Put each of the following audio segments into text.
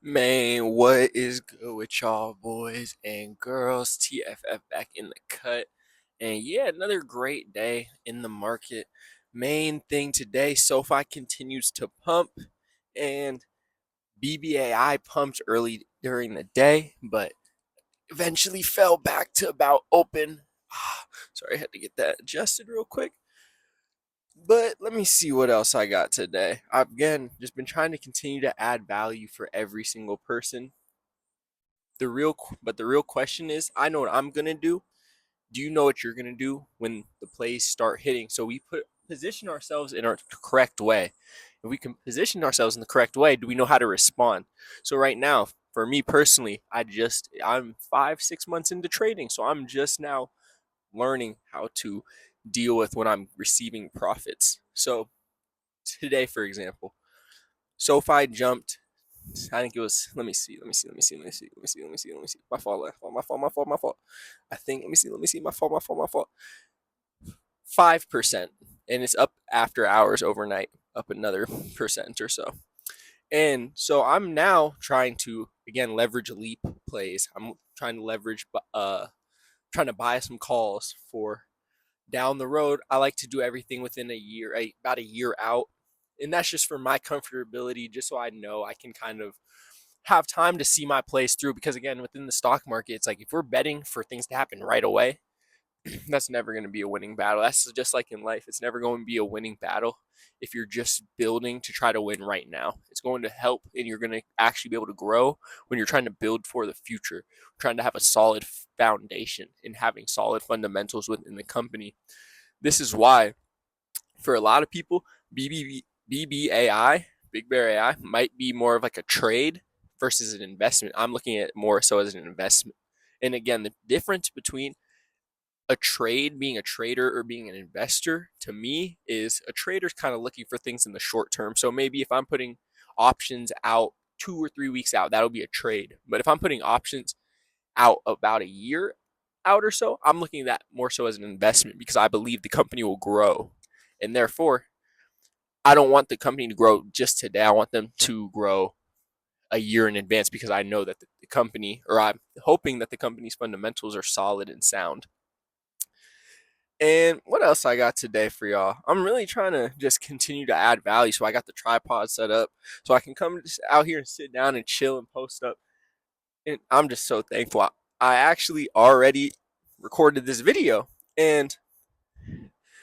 Man, what is good with y'all boys and girls? TFF back in the cut. And yeah, another great day in the market. Main thing today, SoFi continues to pump and BBAI pumped early during the day, but eventually fell back to about open. Sorry, I had to get that adjusted real quick. But let me see what else I got today. I've again just been trying to continue to add value for every single person. The real question is, I know what I'm gonna do. Do you know what you're gonna do when the plays start hitting? So we position ourselves in our correct way. If we can position ourselves in the correct way, do we know how to respond? So right now, for me personally, I'm 5, 6 months into trading, so I'm just now learning how to deal with when I'm receiving profits. So today, for example, SoFi jumped. I think it was. Let me see. Let me see. Let me see. Let me see. Let me see. Let me see. Let me see. My fault. My fault. My fault. My fault. My fault. I think. Let me see. Let me see. My fault. My fault. My fault. 5%, and it's up after hours overnight, up another percent or so. And so I'm now trying to again leverage leap plays. I'm trying to leverage, trying to buy some calls for down the road. I like to do everything within a year, about a year out, and that's just for my comfortability, just so I know I can kind of have time to see my plays through. Because again, within the stock market, it's like if we're betting for things to happen right away, that's never going to be a winning battle. That's just like in life. It's never going to be a winning battle if you're just building to try to win right now. It's going to help, and you're going to actually be able to grow when you're trying to build for the future, trying to have a solid foundation and having solid fundamentals within the company. This is why, for a lot of people, BBAI, Big Bear AI, might be more of like a trade versus an investment. I'm looking at it more so as an investment. And again, the difference between a trade, being a trader or being an investor, to me is a trader's kind of looking for things in the short term. So maybe if I'm putting options out 2 or 3 weeks out, that'll be a trade. But if I'm putting options out about a year out or so, I'm looking at that more so as an investment because I believe the company will grow. And therefore, I don't want the company to grow just today. I want them to grow a year in advance because I know that the company, or I'm hoping that the company's fundamentals are solid and sound. And what else I got today for y'all? I'm really trying to just continue to add value. So I got the tripod set up so I can come just out here and sit down and chill and post up. And I'm just so thankful. I actually already recorded this video and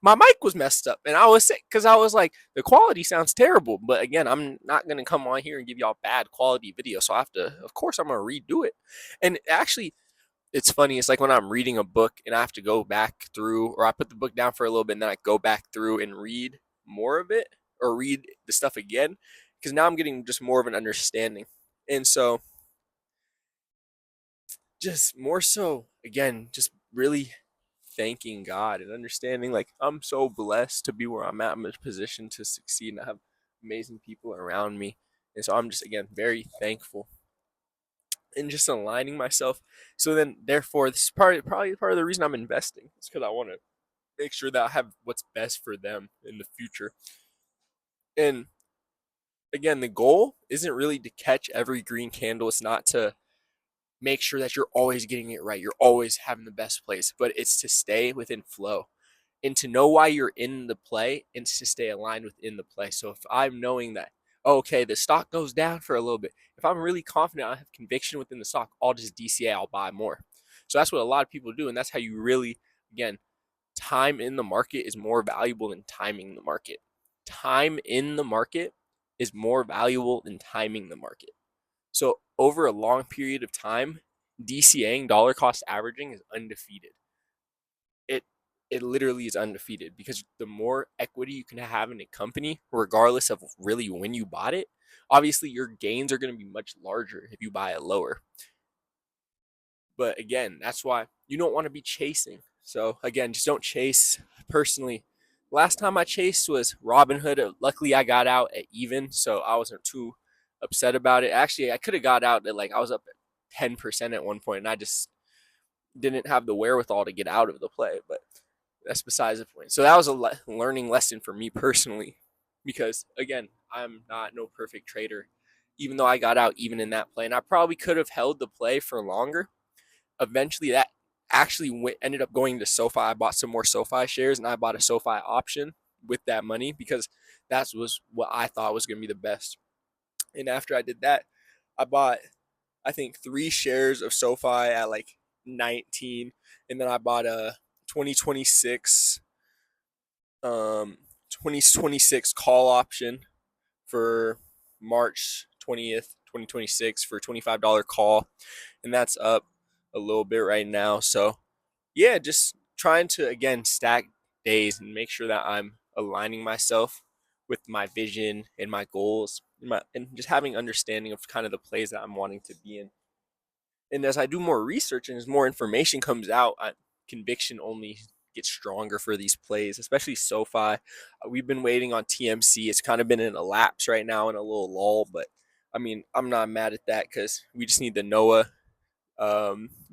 my mic was messed up and I was sick because I was like, the quality sounds terrible. But again, I'm not going to come on here and give y'all bad quality video. So I have to, of course, I'm going to redo it. And actually, it's funny. It's like when I'm reading a book and I have to go back through, or I put the book down for a little bit and then I go back through and read more of it or read the stuff again because now I'm getting just more of an understanding. And so, just more so, again, just really thanking God and understanding like I'm so blessed to be where I'm at. I'm in a position to succeed and I have amazing people around me. And so I'm just, again, very thankful and just aligning myself. So then, therefore, this is probably part of the reason I'm investing. It's because I want to make sure that I have what's best for them in the future. And again, the goal isn't really to catch every green candle. It's not to make sure that you're always getting it right. You're always having the best place, but it's to stay within flow and to know why you're in the play and to stay aligned within the play. So if I'm knowing that, okay, the stock goes down for a little bit, if I'm really confident, I have conviction within the stock, I'll just DCA, I'll buy more. So that's what a lot of people do. And that's how you really, again, time in the market is more valuable than timing the market. Time in the market is more valuable than timing the market. So over a long period of time, DCAing, dollar cost averaging, is undefeated. It it literally is undefeated because the more equity you can have in a company, regardless of really when you bought it, obviously your gains are going to be much larger if you buy it lower. But again, that's why you don't want to be chasing. So again, just don't chase. Personally, last time I chased was Robinhood. Luckily, I got out at even, so I wasn't too upset about it. Actually, I could have got out at like I was up at 10% at one point, and I just didn't have the wherewithal to get out of the play. But that's besides the point. So that was a learning lesson for me personally, because again, I'm not no perfect trader, even though I got out even in that play. And I probably could have held the play for longer. Eventually, that actually ended up going to SoFi. I bought some more SoFi shares and I bought a SoFi option with that money because that was what I thought was going to be the best. And after I did that, I bought, I think, 3 shares of SoFi at like 19. And then I bought a 2026 2026 call option for March 20th, 2026 for $25 call, and that's up a little bit right now. So yeah, just trying to again stack days and make sure that I'm aligning myself with my vision and my goals, and just having understanding of kind of the plays that I'm wanting to be in. And as I do more research and as more information comes out, conviction only gets stronger for these plays, especially SoFi. We've been waiting on TMC. It's kind of been in a lapse right now in a little lull, but I mean, I'm not mad at that because we just need the NOAA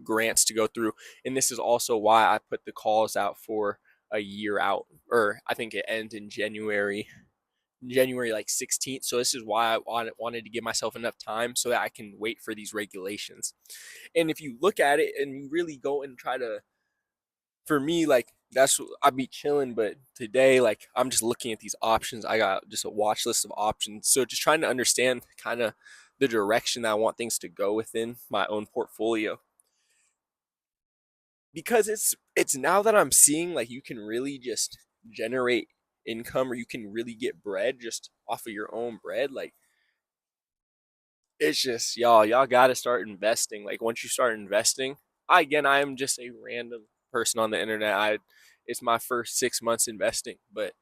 grants to go through. And this is also why I put the calls out for a year out, or I think it ends in January like 16th. So this is why I wanted to give myself enough time so that I can wait for these regulations. And if you look at it and you really go and try to, for me, like that's I'd be chilling, but today like I'm just looking at these options. I got just a watch list of options. So just trying to understand kind of the direction that I want things to go within my own portfolio. Because it's now that I'm seeing like you can really just generate income, or you can really get bread just off of your own bread. Like it's just y'all got to start investing. Like once you start investing, I am just a random person on the internet. I It's my first 6 months investing, but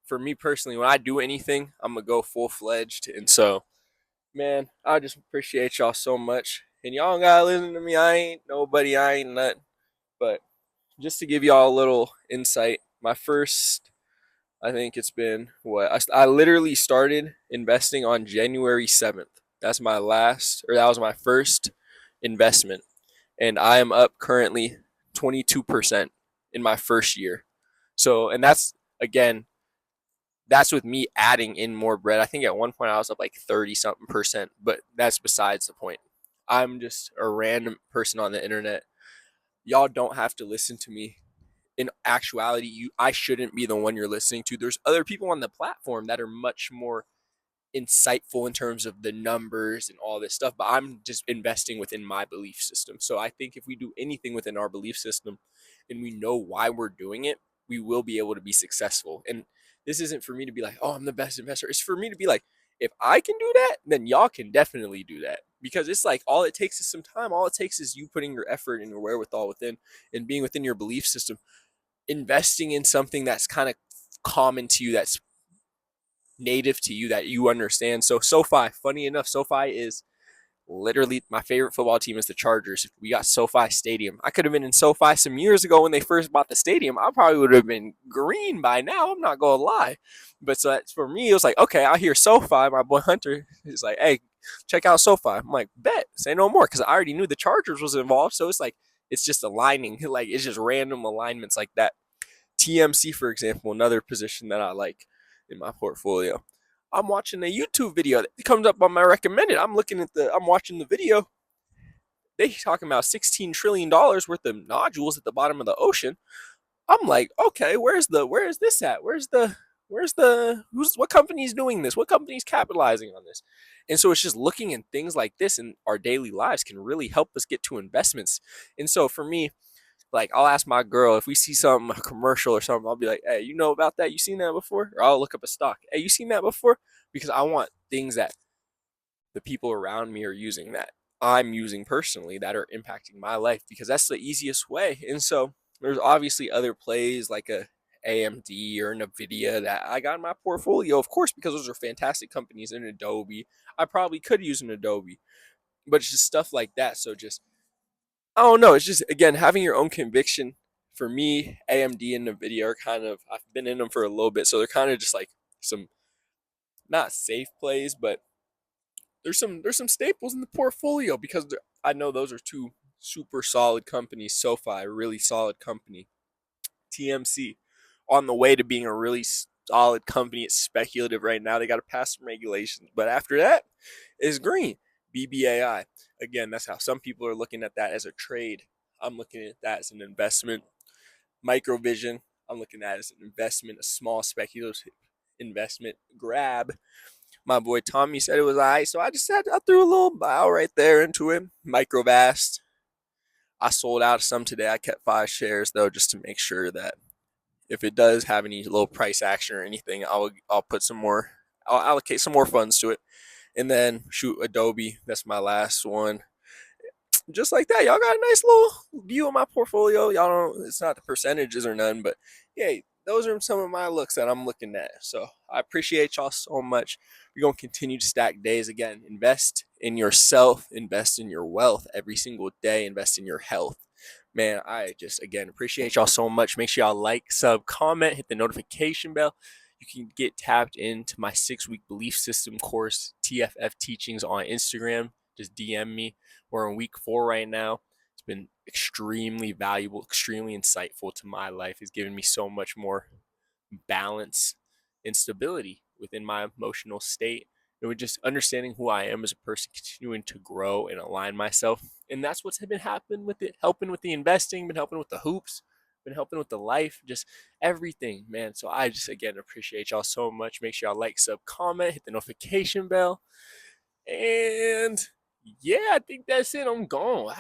for me personally, when I do anything, I'm gonna go full fledged. And so, man, I just appreciate y'all so much. And y'all don't gotta listen to me. I ain't nobody. I ain't nothing. But just to give y'all a little insight, my first, I think it's been what I literally started investing on January 7th. That's my last, or that was my first investment. And I am up currently 22% in my first year. So, and that's again, that's with me adding in more bread. I think at one point I was up like 30 something percent, but that's besides the point. I'm just a random person on the internet. Y'all don't have to listen to me. In actuality, I shouldn't be the one you're listening to. There's other people on the platform that are much more insightful in terms of the numbers and all this stuff, but I'm just investing within my belief system. So I think if we do anything within our belief system and we know why we're doing it, we will be able to be successful. And this isn't for me to be like, oh, I'm the best investor. It's for me to be like, if I can do that, then y'all can definitely do that. Because it's like all it takes is some time. All it takes is you putting your effort and your wherewithal within and being within your belief system, investing in something that's kind of common to you, that's native to you, that you understand. So SoFi, funny enough, SoFi is literally my favorite football team is the Chargers. We got SoFi Stadium. I could have been in SoFi some years ago when they first bought the stadium. I probably would have been green by now. I'm not gonna lie. But so that's, for me, it was like, okay, I hear SoFi. My boy Hunter is like, hey, check out SoFi. I'm like, bet, say no more, because I already knew the Chargers was involved. So it's like it's just aligning, like it's just random alignments like that. TMC, for example, another position that I like in my portfolio. I'm watching a YouTube video that comes up on my recommended. I'm watching the video. They talking about $16 trillion worth of nodules at the bottom of the ocean. I'm like, okay, where is this at? What company's doing this? What company's capitalizing on this? And so it's just looking at things like this in our daily lives can really help us get to investments. And so for me, like I'll ask my girl if we see something, a commercial or something, I'll be like, hey, you know about that? You seen that before? Or I'll look up a stock. Hey, you seen that before? Because I want things that the people around me are using, that I'm using personally, that are impacting my life, because that's the easiest way. And so there's obviously other plays like a AMD or Nvidia that I got in my portfolio, of course, because those are fantastic companies. And Adobe, I probably could use an Adobe, but it's just stuff like that. So just, I don't know. It's just again having your own conviction. For me, AMD and Nvidia are kind of, I've been in them for a little bit, so they're kind of just like some not safe plays, but there's some staples in the portfolio because I know those are two super solid companies. SoFi, really solid company. TMC, on the way to being a really solid company. It's speculative right now. They got to pass some regulations. But after that, it's green. BBAI. Again, that's how some people are looking at that as a trade. I'm looking at that as an investment. Microvision, I'm looking at it as an investment, a small speculative investment grab. My boy Tommy said it was all right, so I threw a little bow right there into it. Microvast, I sold out some today. I kept 5 shares though, just to make sure that if it does have any low price action or anything, I'll put some more. I'll allocate some more funds to it, and then shoot Adobe. That's my last one. Just like that, y'all got a nice little view of my portfolio. Y'all don't. It's not the percentages or none, but yeah, those are some of my looks that I'm looking at. So I appreciate y'all so much. We're gonna continue to stack days again. Invest in yourself. Invest in your wealth every single day. Invest in your health. Man, I just again appreciate y'all so much. Make sure y'all like, sub, comment, hit the notification bell. You can get tapped into my 6-week belief system course, TFF teachings on Instagram. Just DM me. We're in week 4 right now. It's been extremely valuable, extremely insightful to my life. It's given me so much more balance and stability within my emotional state. And with just understanding who I am as a person, continuing to grow and align myself. And that's what's been happening with it, helping with the investing, been helping with the hoops, been helping with the life, just everything, man. So I just, again, appreciate y'all so much. Make sure y'all like, sub, comment, hit the notification bell. And yeah, I think that's it. I'm gone. Wow.